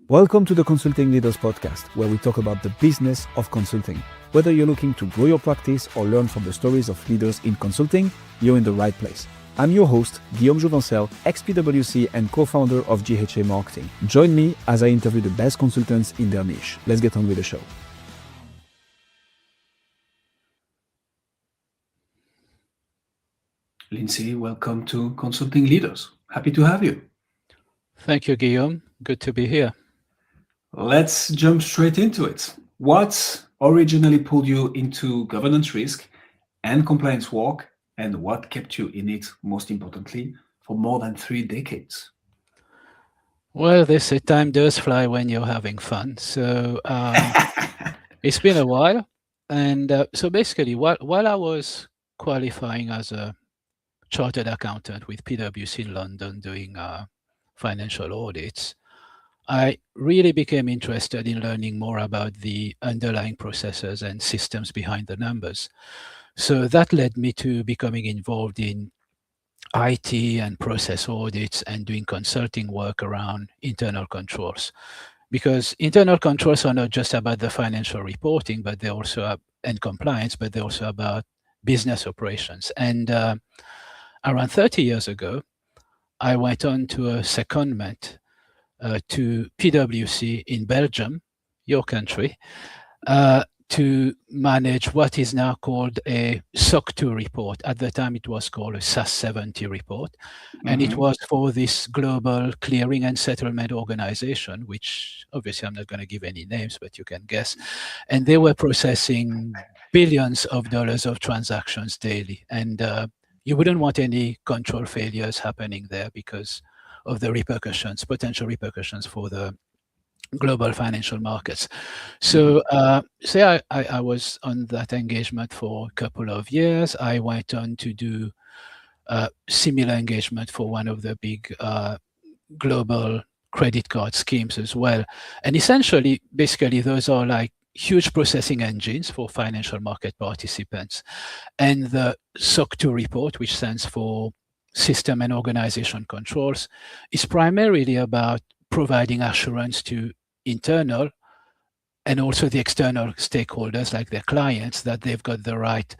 Welcome to the Consulting Leaders Podcast, where we talk about the business of consulting. Whether you're looking to grow your practice or learn from the stories of leaders in consulting, you're in the right place. I'm your host, Guillaume Jouvencel, ex-PwC and co-founder of GHA Marketing. Join me as I interview the best consultants in their niche. Let's get on with the show. Lindsey, welcome to Consulting Leaders. Happy to have you. Thank you, Guillaume. Good to be here. Let's jump straight into it. What originally pulled you into governance risk and compliance work, and what kept you in it, most importantly, for more than 3 decades? Well, they say time does fly when you're having fun. So it's been a while. And so basically, while I was qualifying as a chartered accountant with PwC in London doing financial audits, I really became interested in learning more about the underlying processes and systems behind the numbers. So that led me to becoming involved in IT and process audits and doing consulting work around internal controls. Because internal controls are not just about the financial reporting, but they also and compliance, but they're also about business operations. And around 30 years ago, I went on to a secondment to PwC in Belgium, your country, to manage what is now called a SOC 2 report. At the time, it was called a SAS 70 report. And it was for this global clearing and settlement organization, which obviously I'm not going to give any names, but you can guess. And they were processing billions of dollars of transactions daily. And you wouldn't want any control failures happening there because of the repercussions, potential repercussions for the global financial markets. So I was on that engagement for a couple of years. I went on to do similar engagement for one of the big global credit card schemes as well. And essentially, basically, those are like huge processing engines for financial market participants. And the SOC 2 report, which stands for System and Organization Controls, is primarily about providing assurance to internal and also the external stakeholders like their clients that they've got the right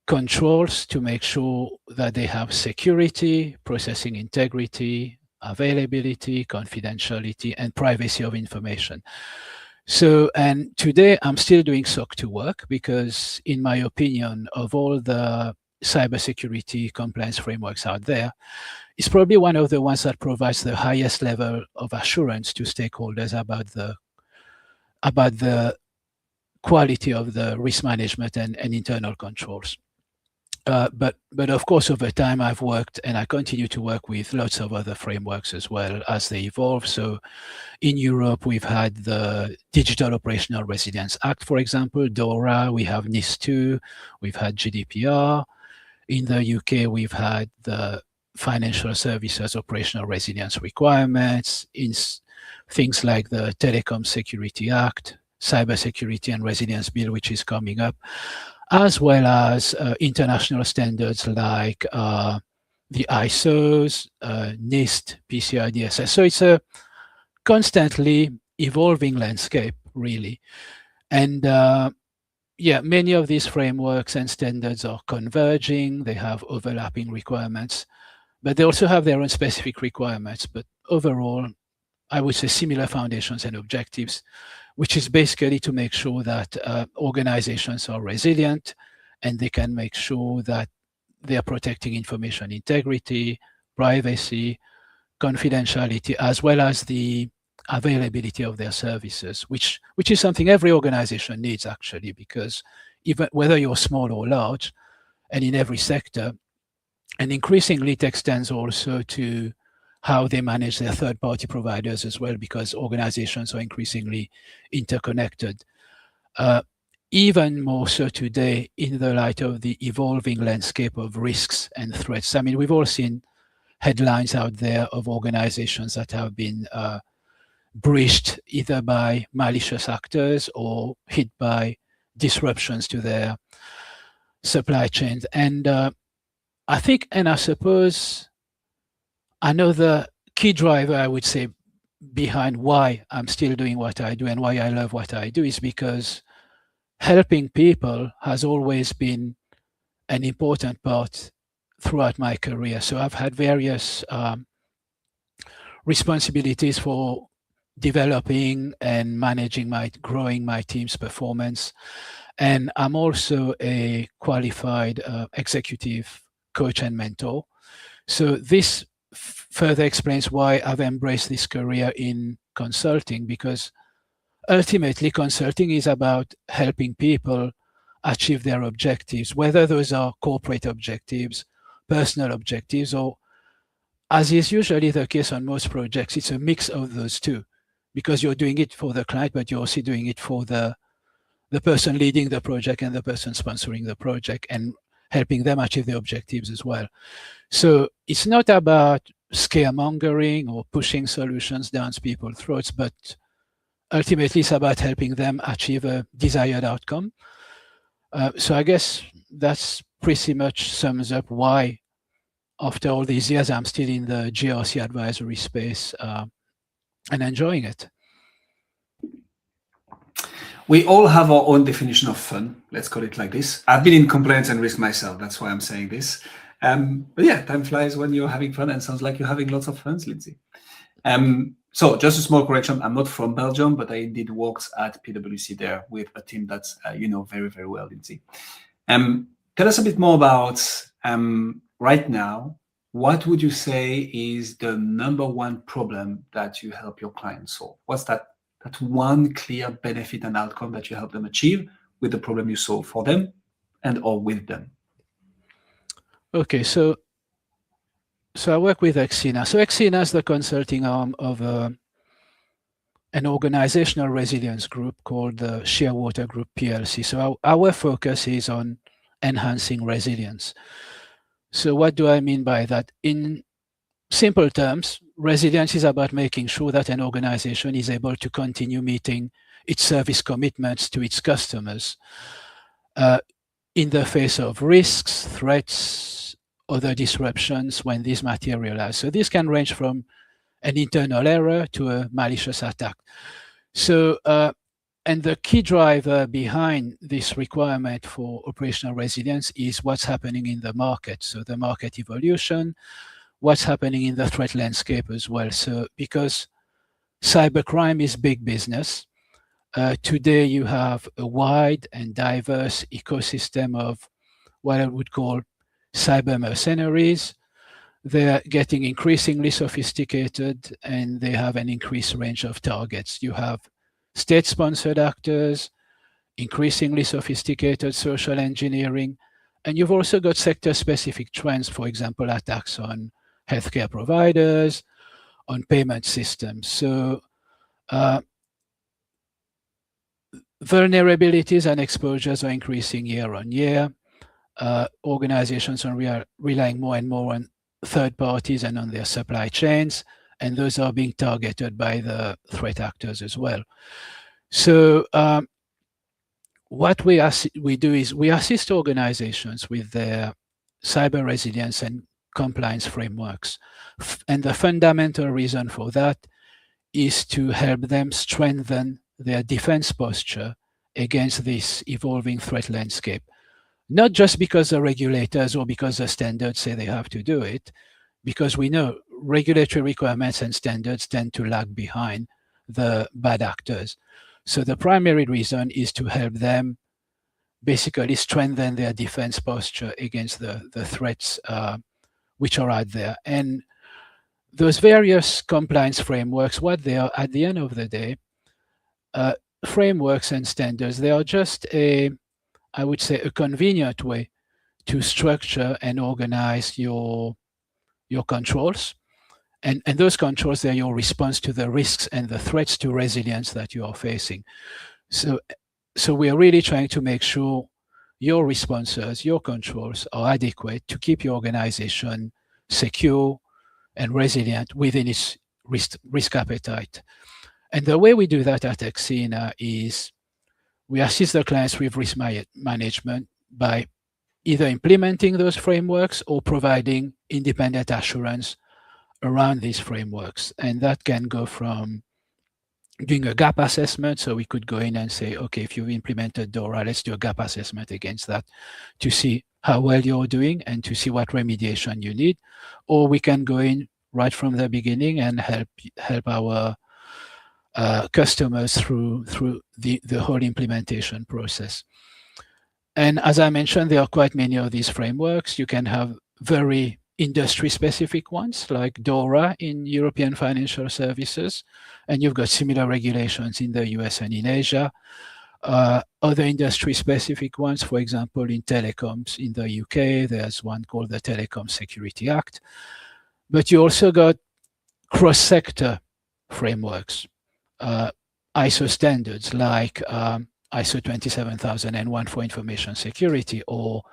controls to make sure that they have security, processing integrity, availability, confidentiality, and privacy of information. So, and today I'm still doing SOC 2 work because, in my opinion, of all the cybersecurity compliance frameworks out there, it's probably one of the ones that provides the highest level of assurance to stakeholders about the quality of the risk management and internal controls. But of course, over time, I've worked and I continue to work with lots of other frameworks as well as they evolve. So in Europe, we've had the Digital Operational Resilience Act, for example, DORA, we have NIS2, we've had GDPR. In the UK, we've had the Financial Services Operational Resilience Requirements, in things like the Telecom Security Act, Cybersecurity and Resilience Bill, which is coming up, as well as international standards like the ISOs, NIST, PCI DSS. So it's a constantly evolving landscape, really. And many of these frameworks and standards are converging. They have overlapping requirements, but they also have their own specific requirements. But overall, I would say similar foundations and objectives, which is basically to make sure that organizations are resilient and they can make sure that they are protecting information integrity, privacy, confidentiality, as well as the availability of their services, which is something every organization needs actually, because even whether you're small or large, and in every sector, and increasingly it extends also to how they manage their third-party providers as well, because organizations are increasingly interconnected. Even more so today in the light of the evolving landscape of risks and threats. I mean, we've all seen headlines out there of organizations that have been breached either by malicious actors or hit by disruptions to their supply chains. And I think, and I suppose, another key driver, I would say, behind why I'm still doing what I do and why I love what I do is because helping people has always been an important part throughout my career. So I've had various responsibilities for developing and growing my team's performance. And I'm also a qualified executive coach and mentor. So this further explains why I've embraced this career in consulting, because ultimately consulting is about helping people achieve their objectives, whether those are corporate objectives, personal objectives, or, as is usually the case on most projects, it's a mix of those two, because you're doing it for the client, but you're also doing it for the person leading the project and the person sponsoring the project and helping them achieve their objectives as well. So it's not about scaremongering or pushing solutions down people's throats, but ultimately it's about helping them achieve a desired outcome. So I guess that's pretty much sums up why, after all these years, I'm still in the GRC advisory space and enjoying it. We all have our own definition of fun. Let's call it like this. I've been in compliance and risk myself. That's why I'm saying this. But yeah, time flies when you're having fun, and sounds like you're having lots of fun, Lindsey. So just a small correction. I'm not from Belgium, but I indeed worked at PwC there with a team that's you know very, very well, Lindsey. Tell us a bit more about right now. What would you say is the number one problem that you help your clients solve? What's that one clear benefit and outcome that you help them achieve with the problem you solve for them and or with them? Okay, so I work with Xcina. So Xcina is the consulting arm of an organizational resilience group called the Shearwater Group PLC. So our focus is on enhancing resilience. So what do I mean by that? In simple terms, resilience is about making sure that an organization is able to continue meeting its service commitments to its customers in the face of risks, threats, other disruptions when these materialize. So this can range from an internal error to a malicious attack. So, and the key driver behind this requirement for operational resilience is what's happening in the market. So the market evolution, what's happening in the threat landscape as well. So because cybercrime is big business, today you have a wide and diverse ecosystem of what I would call cyber mercenaries. They're getting increasingly sophisticated and they have an increased range of targets. You have state-sponsored actors, increasingly sophisticated social engineering, and you've also got sector-specific trends, for example, attacks on healthcare providers, on payment systems. So vulnerabilities and exposures are increasing year on year. Organizations are relying more and more on third parties and on their supply chains, and those are being targeted by the threat actors as well. So what we do is we assist organizations with their cyber resilience and compliance frameworks. And the fundamental reason for that is to help them strengthen their defense posture against this evolving threat landscape. Not just because the regulators or because the standards say they have to do it, because we know regulatory requirements and standards tend to lag behind the bad actors. So the primary reason is to help them basically strengthen their defense posture against the threats which are out there. And those various compliance frameworks, what they are at the end of the day, frameworks and standards, they are just I would say, a convenient way to structure and organize your controls. And those controls, they're your response to the risks and the threats to resilience that you are facing. So we are really trying to make sure your responses, your controls are adequate to keep your organization secure and resilient within its risk appetite. And the way we do that at Xcina is we assist the clients with risk management by either implementing those frameworks or providing independent assurance around these frameworks. And that can go from doing a gap assessment. So we could go in and say, okay, if you've implemented DORA, let's do a gap assessment against that to see how well you're doing and to see what remediation you need. Or we can go in right from the beginning and help our customers through the whole implementation process. And as I mentioned, there are quite many of these frameworks. You can have very industry-specific ones like DORA in European financial services, and you've got similar regulations in the US and in Asia. Other industry-specific ones, for example, in telecoms in the UK, there's one called the Telecom Security Act. But you also got cross-sector frameworks, ISO standards like ISO 27001 for information security, or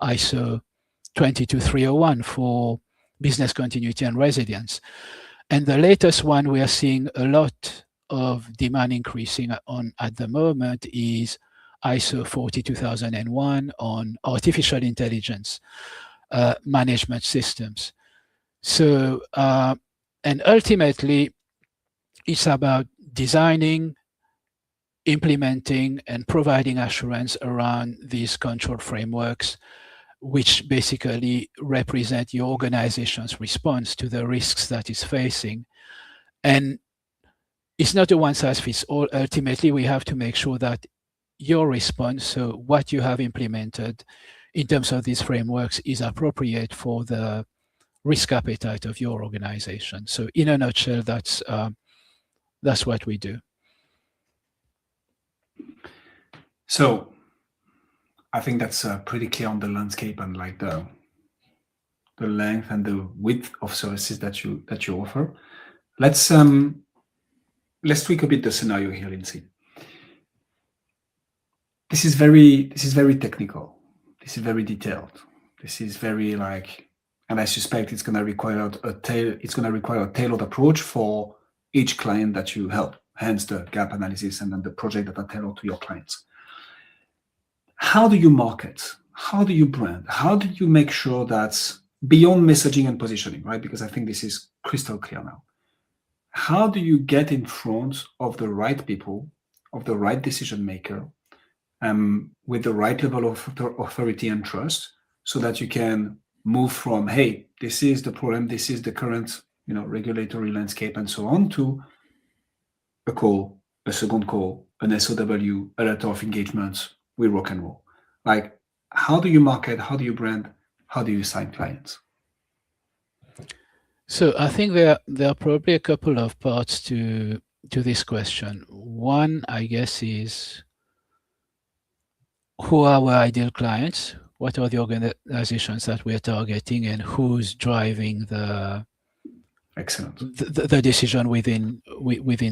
ISO 22301 for business continuity and resilience. And the latest one we are seeing a lot of demand increasing on at the moment is ISO 42001 on artificial intelligence management systems. So, and ultimately, it's about designing, implementing, and providing assurance around these control frameworks, which basically represent your organization's response to the risks that it's facing. And it's not a one-size-fits-all. Ultimately, we have to make sure that your response, so what you have implemented in terms of these frameworks, is appropriate for the risk appetite of your organization. So in a nutshell, that's what we do. So I think that's pretty clear on the landscape and like the length and the width of services that you offer. Let's tweak a bit the scenario here, Lindsey. This is very technical. This is very detailed. This is very and I suspect it's going to require a tailored approach for each client that you help. Hence the gap analysis and then the project that are tailored to your clients. How do you market? How do you brand? How do you make sure that beyond messaging and positioning, right? Because I think this is crystal clear now. How do you get in front of the right people, of the right decision maker, with the right level of authority and trust, so that you can move from, hey, this is the problem, this is the current, regulatory landscape and so on, to a call, a second call, an SOW, a letter of engagement, we rock and roll. Like, how do you market? How do you brand? How do you sign clients? So I think there are probably a couple of parts to this question. One, I guess, is who are our ideal clients? What are the organizations that we're targeting, and who's driving the decision within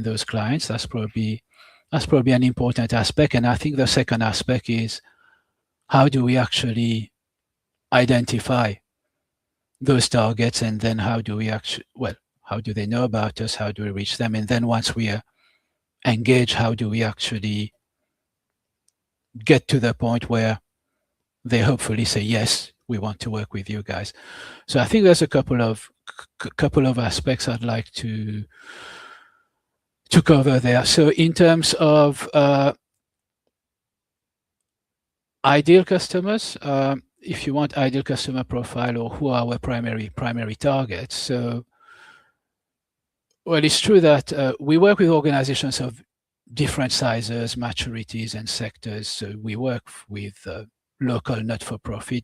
those clients? That's probably an important aspect. And I think the second aspect is, how do we actually identify those targets, and then how do they know about us? How do we reach them? And then once we are engaged, how do we actually get to the point where they hopefully say, yes, we want to work with you guys? So I think there's a couple of aspects I'd like to cover there. So in terms of ideal customers, if you want ideal customer profile, or who are our primary targets. So, well, it's true that we work with organizations of different sizes, maturities, and sectors. So we work with local not-for-profit.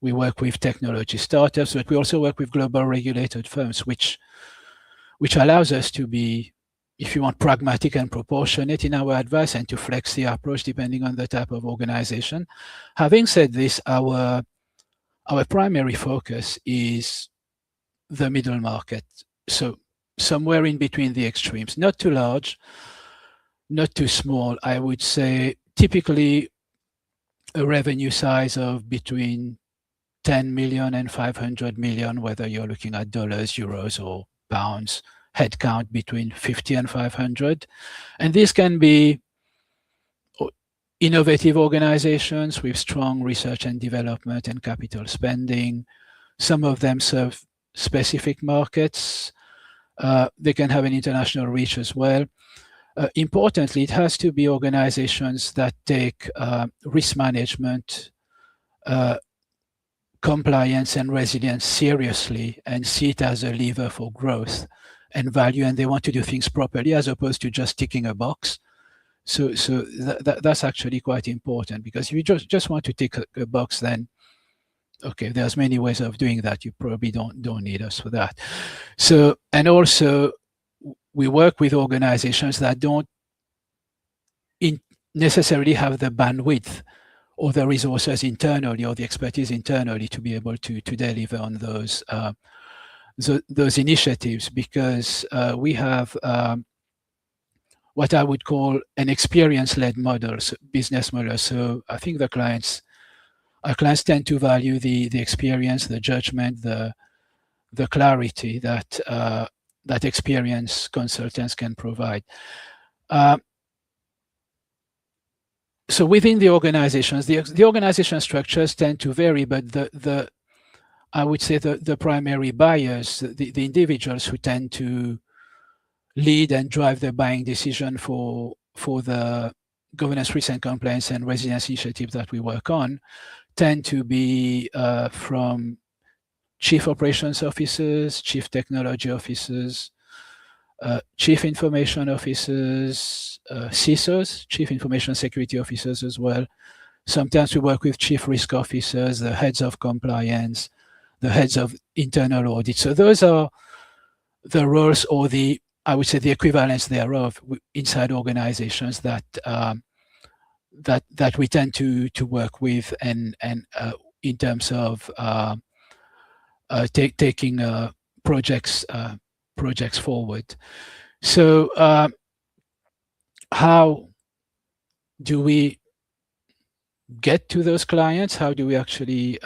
We work with technology startups, but we also work with global regulated firms, which allows us to be, if you want, pragmatic and proportionate in our advice, and to flex the approach depending on the type of organization. Having said this, our primary focus is the middle market. So somewhere in between the extremes, not too large, not too small. I would say typically a revenue size of between 10 million and 500 million, whether you're looking at dollars, euros, or pounds. Headcount between 50 and 500. And these can be innovative organizations with strong research and development and capital spending. Some of them serve specific markets. They can have an international reach as well. Importantly, it has to be organizations that take risk management, compliance and resilience seriously and see it as a lever for growth and value, and they want to do things properly as opposed to just ticking a box. So that's actually quite important, because if you just want to tick a box, then okay, there's many ways of doing that. You probably don't need us for that. So, and also we work with organizations that don't necessarily have the bandwidth or the resources internally or the expertise internally to be able to deliver on those initiatives, because we have what I would call an experience-led model, business model. So I think our clients tend to value the experience, the judgment, the clarity that that experienced consultants can provide. So within the organizations, the organization structures tend to vary, but I would say the primary buyers, the individuals who tend to lead and drive the buying decision for the governance, risk and compliance and resilience initiatives that we work on, tend to be from chief operations officers, chief technology officers, chief information officers, CISOs, chief information security officers as well. Sometimes we work with chief risk officers, the heads of compliance, the heads of internal audit. So those are the roles, or I would say the equivalents thereof inside organizations that that we tend to work with, and in terms of taking projects forward. So how do we get to those clients? How do we actually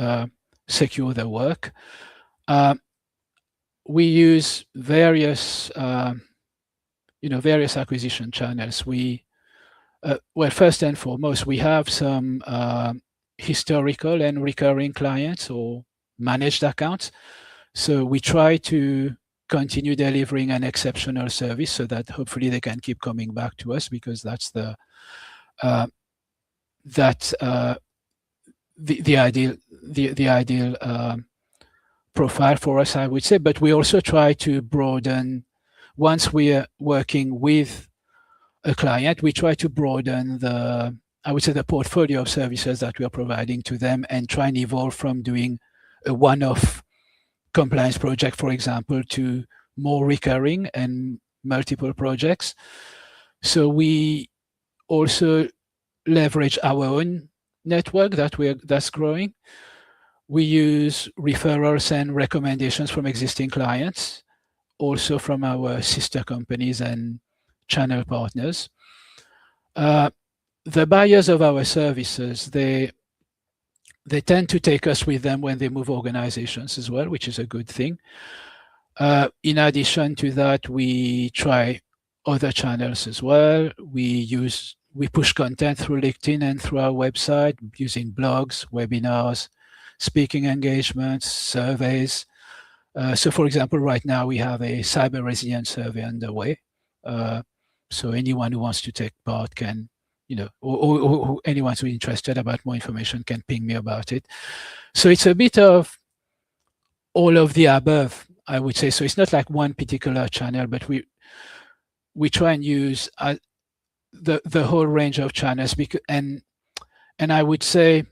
secure the work? We use various various acquisition channels. Well, first and foremost, we have some historical and recurring clients or managed accounts. So we try to continue delivering an exceptional service so that hopefully they can keep coming back to us, because that's the ideal profile for us, I would say. But we also try to broaden. Once we are working with a client, we try to broaden the portfolio of services that we are providing to them, and try and evolve from doing a one-off compliance project, for example, to more recurring and multiple projects. So we also leverage our own network that's growing. We use referrals and recommendations from existing clients, also from our sister companies and channel partners. The buyers of our services, they tend to take us with them when they move organizations as well, which is a good thing. In addition to that, we try other channels as well. We push content through LinkedIn and through our website, using blogs, webinars, speaking engagements, surveys. So for example, right now we have a cyber resilience survey underway. So anyone who wants to take part can, or anyone who's interested about more information can ping me about it. So it's a bit of all of the above, I would say. So it's not like one particular channel, but we try and use the whole range of channels, and I would say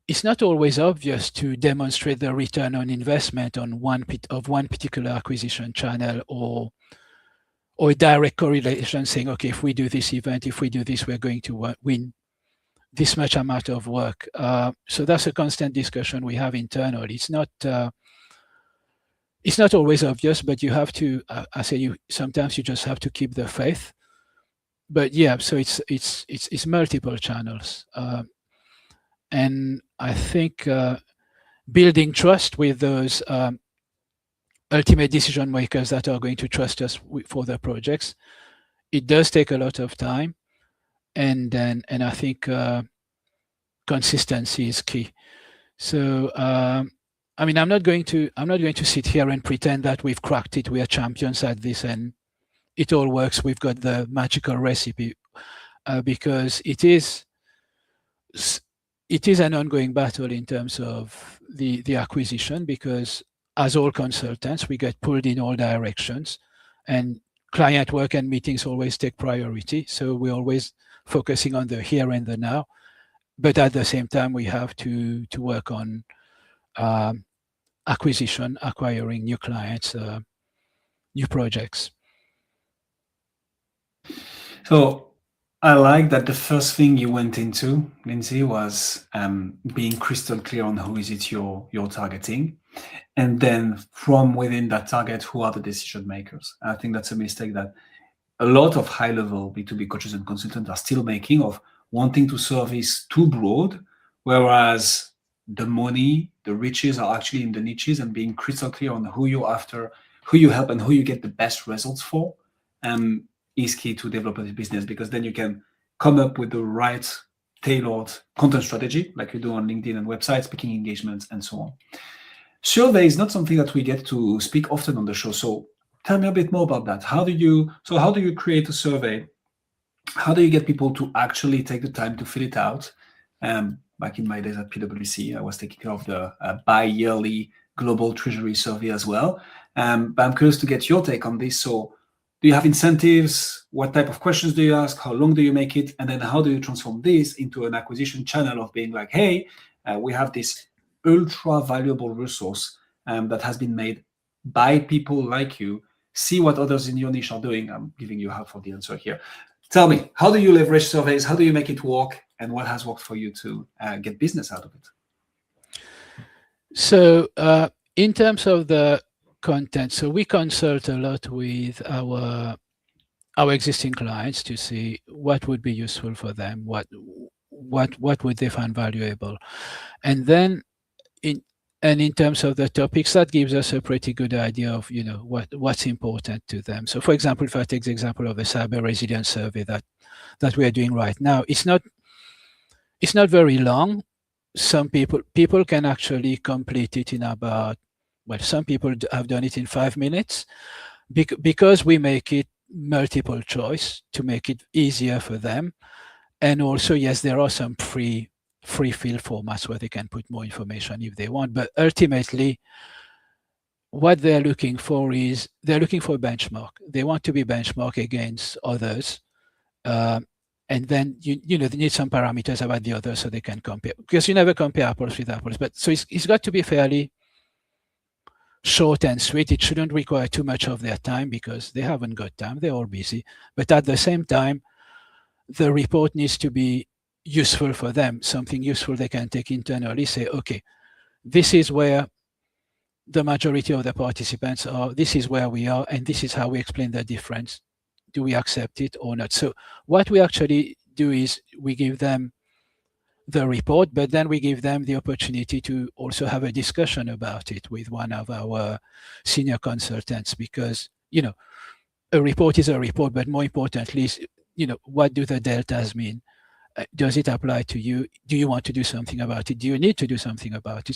it's not always obvious to demonstrate the return on investment on one particular acquisition channel, or a direct correlation saying, okay, if we do this event, if we do this, we're going to win this much amount of work. So that's a constant discussion we have internally. It's not always obvious, but you have to. Sometimes you just have to keep the faith. But yeah, so it's multiple channels, and I think building trust with those ultimate decision makers that are going to trust us for their projects, it does take a lot of time, and I think consistency is key. So I mean, I'm not going to sit here and pretend that we've cracked it. We are champions at this, and it all works. We've got the magical recipe, because it is an ongoing battle in terms of the acquisition, because as all consultants, we get pulled in all directions, and client work and meetings always take priority. So we're always focusing on the here and the now, but at the same time, we have to work on acquisition, acquiring new clients, new projects. So I like that the first thing you went into, Lindsey, was being crystal clear on who is it you're targeting. And then from within that target, who are the decision makers? I think that's a mistake that a lot of high-level B2B coaches and consultants are still making, of wanting to service too broad, whereas the money, the riches are actually in the niches, and being crystal clear on who you're after, who you help, and who you get the best results for is key to develop a business, because then you can come up with the right tailored content strategy, like you do on LinkedIn and websites, speaking engagements, and so on. Survey is not something that we get to speak often on the show. So tell me a bit more about that. How do you create a survey? How do you get people to actually take the time to fill it out? Back in my days at PwC, I was taking care of the bi-yearly global treasury survey as well. But I'm curious to get your take on this. So do you have incentives? What type of questions do you ask? How long do you make it? And then how do you transform this into an acquisition channel of being like, hey, we have this ultra valuable resource that has been made by people like you. See what others in your niche are doing. I'm giving you half of the answer here. Tell me, how do you leverage surveys? How do you make it work? And what has worked for you to get business out of it? So in terms of the content, so we consult a lot with our existing clients to see what would be useful for them, what would they find valuable, and then in terms of the topics, that gives us a pretty good idea of what's important to them. So for example, if I take the example of the cyber resilience survey that we are doing right now, it's not very long. Some people can actually complete it in about, well, some people have done it in 5 minutes, because we make it multiple choice to make it easier for them. And also, yes, there are some free field formats where they can put more information if they want. But ultimately, what they're looking for is a benchmark. They want to be benchmarked against others. And then they need some parameters about the others so they can compare, because you never compare apples with apples. But so it's got to be fairly short and sweet. It shouldn't require too much of their time, because they haven't got time. They're all busy. But at the same time, the report needs to be useful for them, something useful they can take internally, say, okay, this is where the majority of the participants are, this is where we are, and this is how we explain the difference. Do we accept it or not? So what we actually do is we give them the report, but then we give them the opportunity to also have a discussion about it with one of our senior consultants, because a report is a report, but more importantly is, what do the deltas mean? Does it apply to you? Do you want to do something about it? Do you need to do something about it?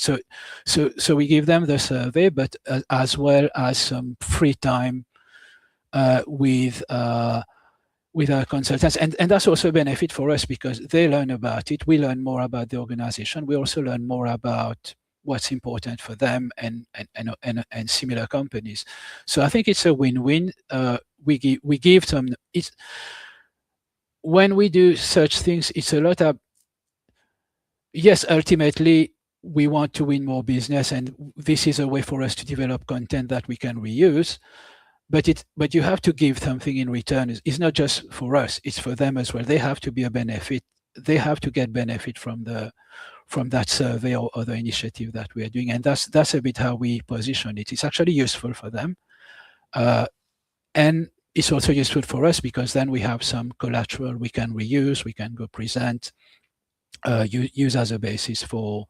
So we give them the survey, but as well as some free time with our consultants, and that's also a benefit for us, because they learn about it. We learn more about the organization. We also learn more about what's important for them and similar companies. So I think it's a win-win. We give some. When we do such things, it's a lot of, yes, ultimately we want to win more business, and this is a way for us to develop content that we can reuse. But you have to give something in return. It's not just for us; it's for them as well. They have to be a benefit. They have to get benefit from that survey or other initiative that we are doing, and that's a bit how we position it. It's actually useful for them, and it's also useful for us, because then we have some collateral we can reuse, we can go present, use as a basis for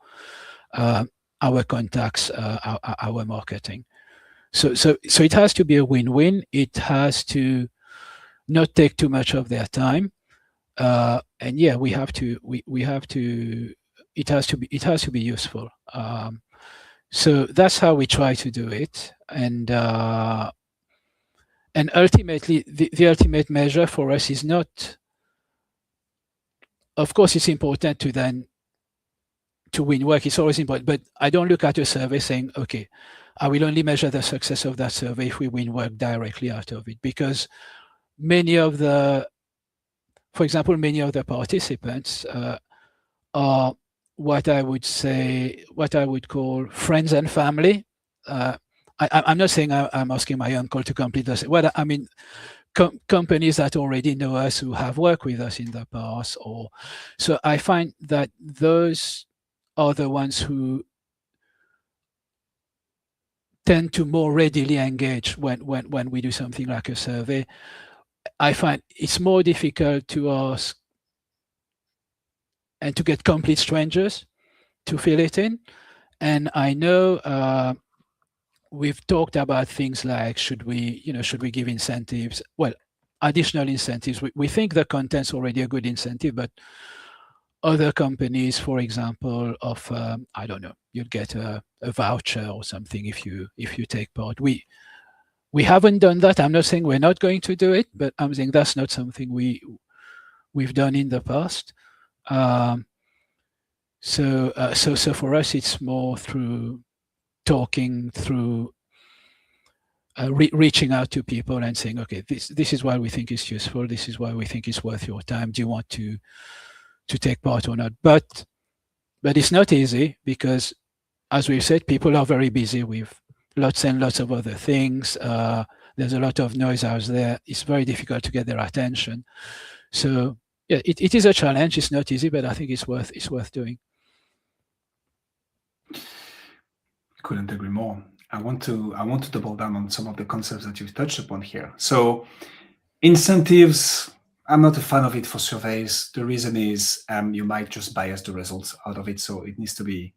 our contacts, our marketing. So it has to be a win-win. It has to not take too much of their time, and yeah, it has to be useful. So that's how we try to do it. And ultimately, the ultimate measure for us is not, of course, it's important to then to win work. It's always important, but I don't look at a survey saying, okay, I will only measure the success of that survey if we win work directly out of it, because many of the, for example, many of the participants are what I would call friends and family. I'm not saying I'm asking my uncle to complete this. Well, I mean, companies that already know us, who have worked with us in the past, or so I find that those are the ones who tend to more readily engage when we do something like a survey. I find it's more difficult to ask and to get complete strangers to fill it in. And I know we've talked about things like, should we give incentives? Well, additional incentives. We think the content's already a good incentive, but other companies, for example, offer, I don't know, you'd get a voucher or something if you take part. We haven't done that. I'm not saying we're not going to do it, but I'm saying that's not something we've done in the past. So for us, it's more through talking, through reaching out to people and saying, okay, this is why we think it's useful. This is why we think it's worth your time. Do you want to take part or not? But it's not easy because, as we've said, people are very busy with lots and lots of other things. There's a lot of noise out there. It's very difficult to get their attention. So yeah, it is a challenge. It's not easy, but I think it's worth doing. Couldn't agree more. I want to double down on some of the concepts that you've touched upon here. So incentives, I'm not a fan of it for surveys. The reason is you might just bias the results out of it. So it needs to be,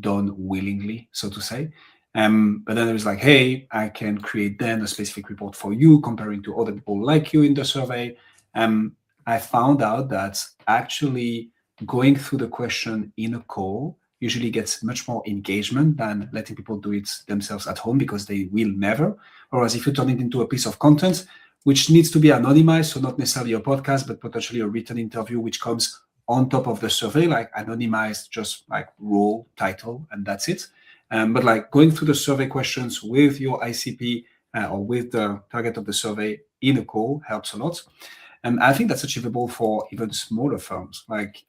done willingly, so to say. But then there's like, hey, I can create then a specific report for you comparing to other people like you in the survey. I found out that actually going through the question in a call usually gets much more engagement than letting people do it themselves at home, because they will never. Whereas if you turn it into a piece of content, which needs to be anonymized, so not necessarily a podcast, but potentially a written interview, which comes on top of the survey, like anonymized, just like raw title, and that's it. But like going through the survey questions with your ICP or with the target of the survey in a call helps a lot. And I think that's achievable for even smaller firms. Like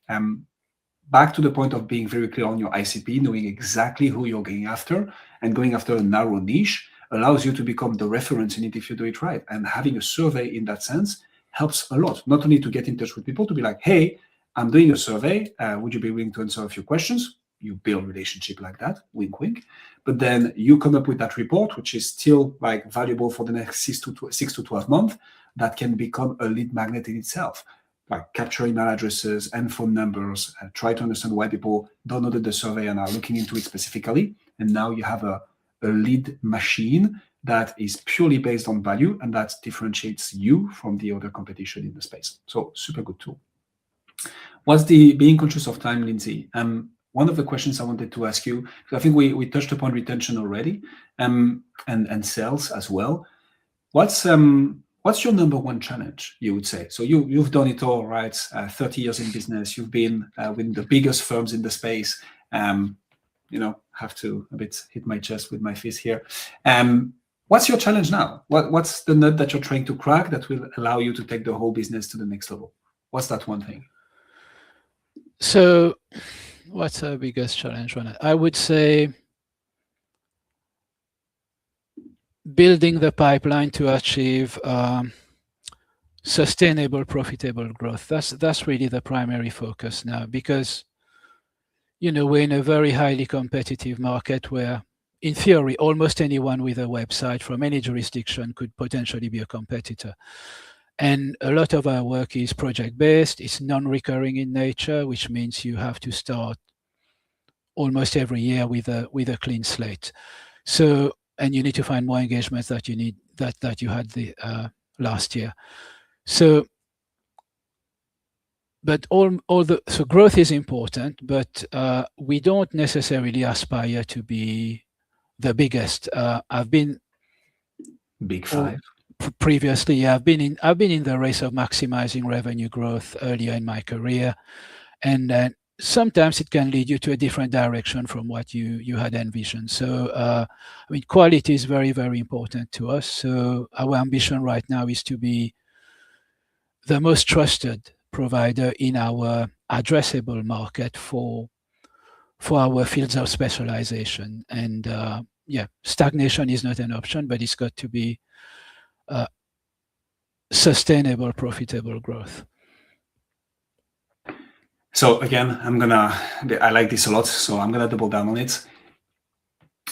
back to the point of being very clear on your ICP, knowing exactly who you're going after, and going after a narrow niche allows you to become the reference in it if you do it right. And having a survey in that sense helps a lot, not only to get in touch with people, to be like, hey, I'm doing a survey. Would you be willing to answer a few questions? You build relationship like that, wink, wink. But then you come up with that report, which is still like valuable for the next 6 to 12 months, that can become a lead magnet in itself. Like capture email addresses and phone numbers, try to understand why people downloaded the survey and are looking into it specifically. And now you have a lead machine that is purely based on value, and that differentiates you from the other competition in the space. So super good tool. What's the being conscious of time, Lindsey? One of the questions I wanted to ask you, because I think we touched upon retention already, and sales as well. What's your number one challenge, you would say? So you've done it all, right? 30 years in business. You've been with the biggest firms in the space. Have to a bit hit my chest with my fist here. What's your challenge now? What's the nut that you're trying to crack that will allow you to take the whole business to the next level? What's that one thing? So what's our biggest challenge? I would say building the pipeline to achieve sustainable, profitable growth. That's really the primary focus now, because we're in a very highly competitive market where, in theory, almost anyone with a website from any jurisdiction could potentially be a competitor. And a lot of our work is project-based. It's non-recurring in nature, which means you have to start almost every year with a clean slate. So, and you need to find more engagements that you had the last year. So but so growth is important, but we don't necessarily aspire to be the biggest. I've been Big five. Previously. I've been in the race of maximizing revenue growth earlier in my career, and then sometimes it can lead you to a different direction from what you had envisioned. So I mean, quality is very, very important to us. So our ambition right now is to be the most trusted provider in our addressable market for our fields of specialization. And stagnation is not an option, but it's got to be sustainable, profitable growth. So again, I like this a lot, so I'm gonna double down on it.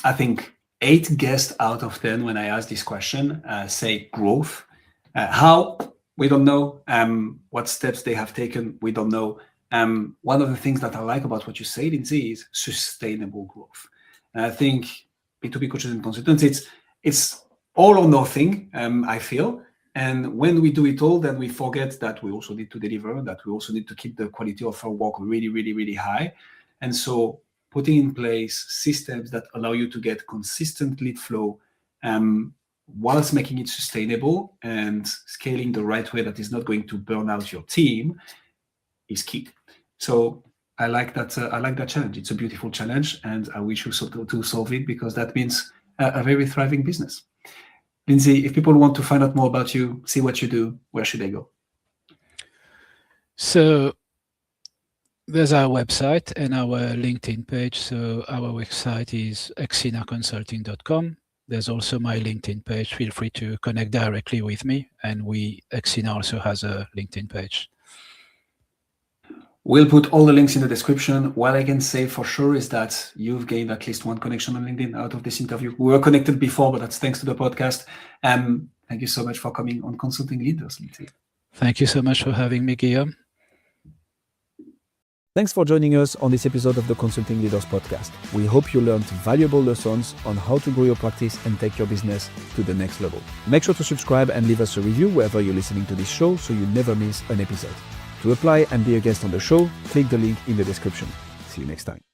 I think 8 guests out of 10, when I ask this question, say growth. How? We don't know. What steps they have taken, we don't know. One of the things that I like about what you say, Lindsey, is sustainable growth. And I think B2B coaches and consultants, it's all or nothing, I feel. And when we do it all, then we forget that we also need to deliver, that we also need to keep the quality of our work really, really, really high. And so putting in place systems that allow you to get consistent lead flow, whilst making it sustainable and scaling the right way that is not going to burn out your team is key. So I like that. I like that challenge. It's a beautiful challenge, and I wish you to solve it, because that means a very thriving business. Lindsey, if people want to find out more about you, see what you do, where should they go? So there's our website and our LinkedIn page. So our website is xcinaconsulting.com. There's also my LinkedIn page. Feel free to connect directly with me. And Xcina also has a LinkedIn page. We'll put all the links in the description. What I can say for sure is that you've gained at least one connection on LinkedIn out of this interview. We were connected before, but that's thanks to the podcast. Thank you so much for coming on Consulting Leaders, Lindsey. Thank you so much for having me, Guillaume. Thanks for joining us on this episode of the Consulting Leaders Podcast. We hope you learned valuable lessons on how to grow your practice and take your business to the next level. Make sure to subscribe and leave us a review wherever you're listening to this show so you never miss an episode. To apply and be a guest on the show, click the link in the description. See you next time.